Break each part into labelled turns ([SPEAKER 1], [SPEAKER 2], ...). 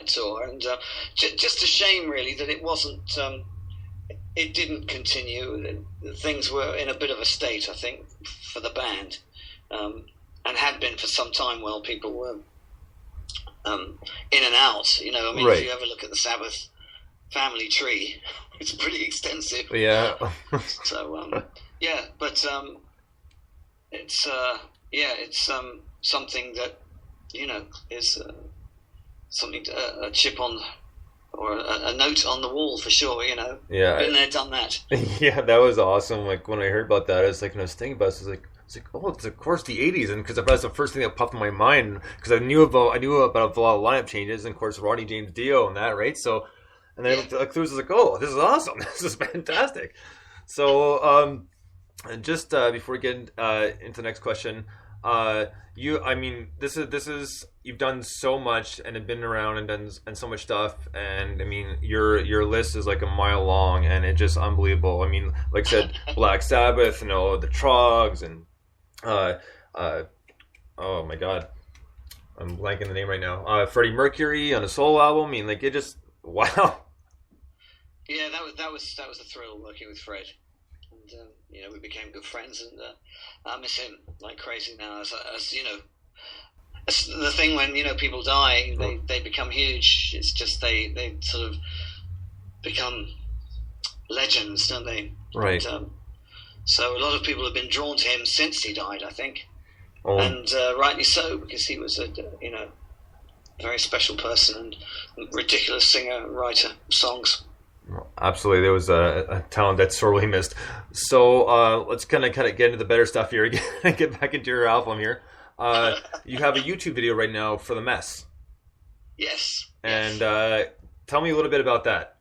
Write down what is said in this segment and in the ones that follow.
[SPEAKER 1] tour, and just a shame really that it wasn't. It didn't continue. Things were in a bit of a state, I think, for the band, and had been for some time while people were in and out. You know, I mean,
[SPEAKER 2] Right.
[SPEAKER 1] if you ever look at the Sabbath family tree, it's pretty extensive.
[SPEAKER 2] Yeah.
[SPEAKER 1] So yeah, but it's something that, you know, is something a chip on, or a note on the wall for sure. You know,
[SPEAKER 2] Yeah.
[SPEAKER 1] been there, done that.
[SPEAKER 2] Yeah, that was awesome. Like when I heard about that, I was like, when I was thinking about it, I was like, oh, it's of course the '80s, and because that's the first thing that popped in my mind, because I knew about a lot of lineup changes, and of course Ronnie James Dio and that, right? So, and then I looked through, I was like, oh, this is awesome, this is fantastic. So, and just before we get into the next question, this is you've done so much and have been around and done and so much stuff, and I mean your list is like a mile long, and it's just unbelievable. I mean, like I said, Black Sabbath, you know, the Trogs, and oh my God, I'm blanking the name right now. Freddie Mercury on a solo album. I mean, like, it just, wow.
[SPEAKER 1] Yeah, that was a thrill working with Fred, and you know, we became good friends, and I miss him like crazy now. As you know, it's the thing when, you know, people die, they become huge. It's just they sort of become legends, don't they?
[SPEAKER 2] Right.
[SPEAKER 1] And, so a lot of people have been drawn to him since he died, I think,
[SPEAKER 2] and
[SPEAKER 1] rightly so, because he was a very special person and ridiculous singer, writer of songs.
[SPEAKER 2] Absolutely, there was a talent that's sorely missed. So let's kind of get into the better stuff here. Get back into your album here. You have a YouTube video right now for The Mess.
[SPEAKER 1] Yes.
[SPEAKER 2] And tell me a little bit about that.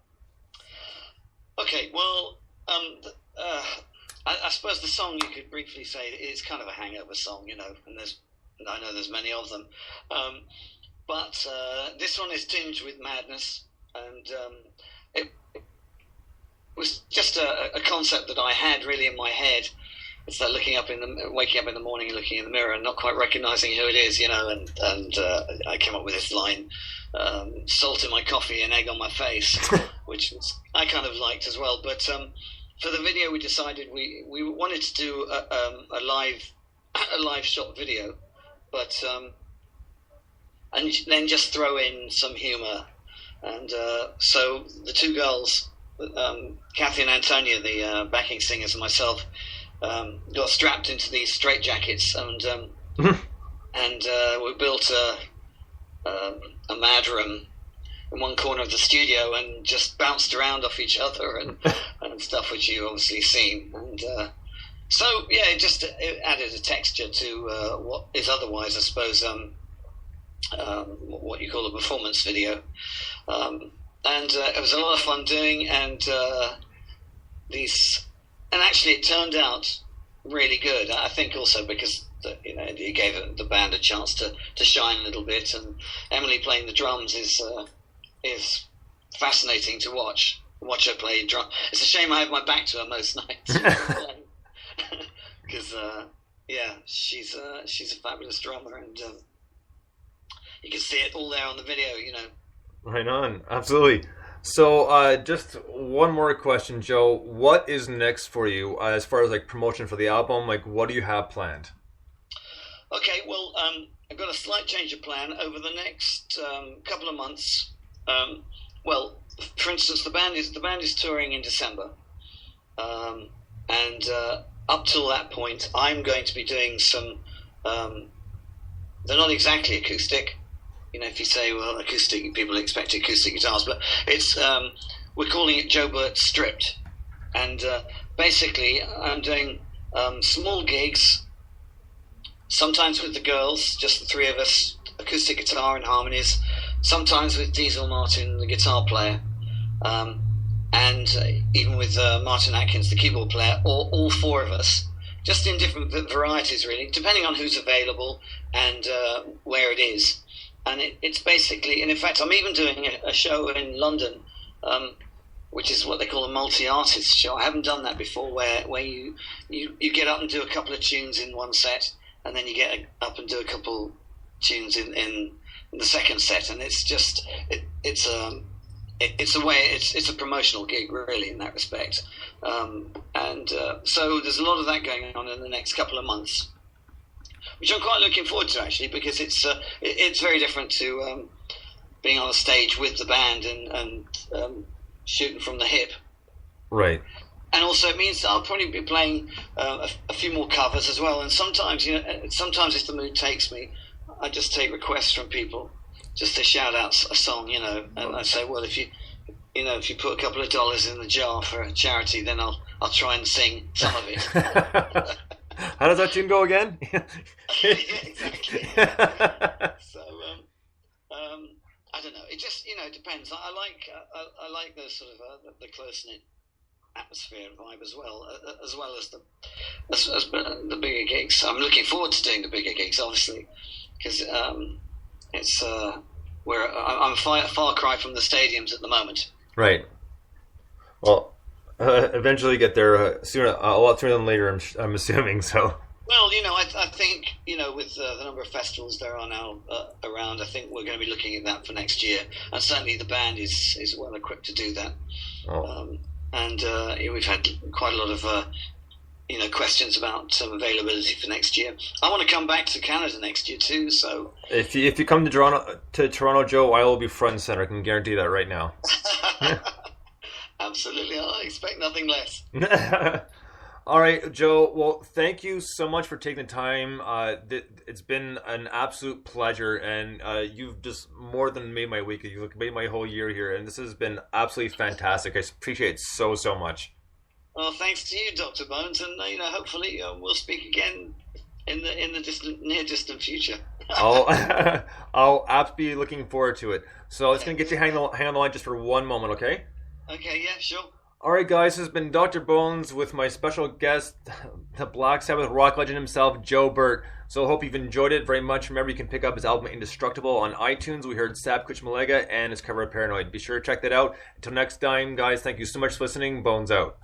[SPEAKER 1] Okay, well, I suppose the song, you could briefly say, is kind of a hangover song, you know, and I know there's many of them. But this one is tinged with madness, and it was just a concept that I had really in my head. It's like waking up in the morning and looking in the mirror and not quite recognizing who it is, you know, and I came up with this line, salt in my coffee and egg on my face, which I kind of liked as well. But for the video, we decided we wanted to do a live shot video, but and then just throw in some humor. And so the two girls, Kathy and Antonia, the backing singers, and myself, got strapped into these straitjackets, and we built a mad room in one corner of the studio and just bounced around off each other and stuff, which you've obviously seen. And so yeah, it added a texture to what is otherwise, I suppose, what you call a performance video. And it was a lot of fun doing, and actually it turned out really good. I think also because it gave the band a chance to shine a little bit, and Emily playing the drums is fascinating to watch her play drum. It's a shame I have my back to her most nights, because she's a fabulous drummer, and you can see it all there on the video, you know.
[SPEAKER 2] Right on, absolutely. So, just one more question, Joe. What is next for you as far as like promotion for the album? Like, what do you have planned?
[SPEAKER 1] Okay, well, I've got a slight change of plan over the next couple of months. Well, for instance, the band is touring in December, and up till that point, I'm going to be doing some. They're not exactly acoustic. You know, if you say, well, acoustic, people expect acoustic guitars, but it's we're calling it Joe Burt Stripped, and basically I'm doing small gigs, sometimes with the girls, just the three of us, acoustic guitar and harmonies, sometimes with Diesel Martin, the guitar player, and even with Martin Atkins, the keyboard player, or all four of us, just in different varieties, really, depending on who's available and where it is. And it's basically, and in fact, I'm even doing a show in London, which is what they call a multi-artist show. I haven't done that before, where you get up and do a couple of tunes in one set, and then you get up and do a couple tunes in the second set, and it's just it's a way, it's a promotional gig really in that respect, so there's a lot of that going on in the next couple of months, which I'm quite looking forward to actually, because it's very different to being on a stage with the band and shooting from the hip.
[SPEAKER 2] Right.
[SPEAKER 1] And also it means I'll probably be playing a few more covers as well. And sometimes, sometimes if the mood takes me, I just take requests from people just to shout out a song, and I say, well, if you put a couple of dollars in the jar for a charity, then I'll try and sing some of it.
[SPEAKER 2] How does that tune go again?
[SPEAKER 1] Yeah, exactly. So, I don't know. It just, it depends. I like the sort of the close-knit atmosphere and vibe as well as the bigger gigs. I'm looking forward to doing the bigger gigs, obviously, because it's where I'm a far cry from the stadiums at the moment. Right.
[SPEAKER 2] Well, eventually get there sooner, a lot sooner than later. I'm assuming so.
[SPEAKER 1] Well, I think, with the number of festivals there are now around, I think we're going to be looking at that for next year. And certainly the band is well equipped to do that.
[SPEAKER 2] Oh.
[SPEAKER 1] We've had quite a lot of, questions about some availability for next year. I want to come back to Canada next year too. So
[SPEAKER 2] if you come to Toronto, Joe, I will be front and center. I can guarantee that right now.
[SPEAKER 1] Absolutely, I expect nothing less.
[SPEAKER 2] All right, Joe. Well, thank you so much for taking the time. It's been an absolute pleasure, and you've just more than made my week. You've made my whole year here, and this has been absolutely fantastic. I appreciate it so much.
[SPEAKER 1] Well, thanks to you, Dr. Bones, and hopefully we'll speak again in the near distant future.
[SPEAKER 2] I'll absolutely be looking forward to it. So it's going to get you hang on the line just for one moment, okay?
[SPEAKER 1] Okay, yeah, sure.
[SPEAKER 2] Alright guys, this has been Dr. Bones with my special guest, the Black Sabbath rock legend himself, Joe Burt. So I hope you've enjoyed it very much. Remember, you can pick up his album Indestructible on iTunes. We heard Sab Kuchmalega and his cover of Paranoid. Be sure to check that out. Until next time, guys, thank you so much for listening. Bones out.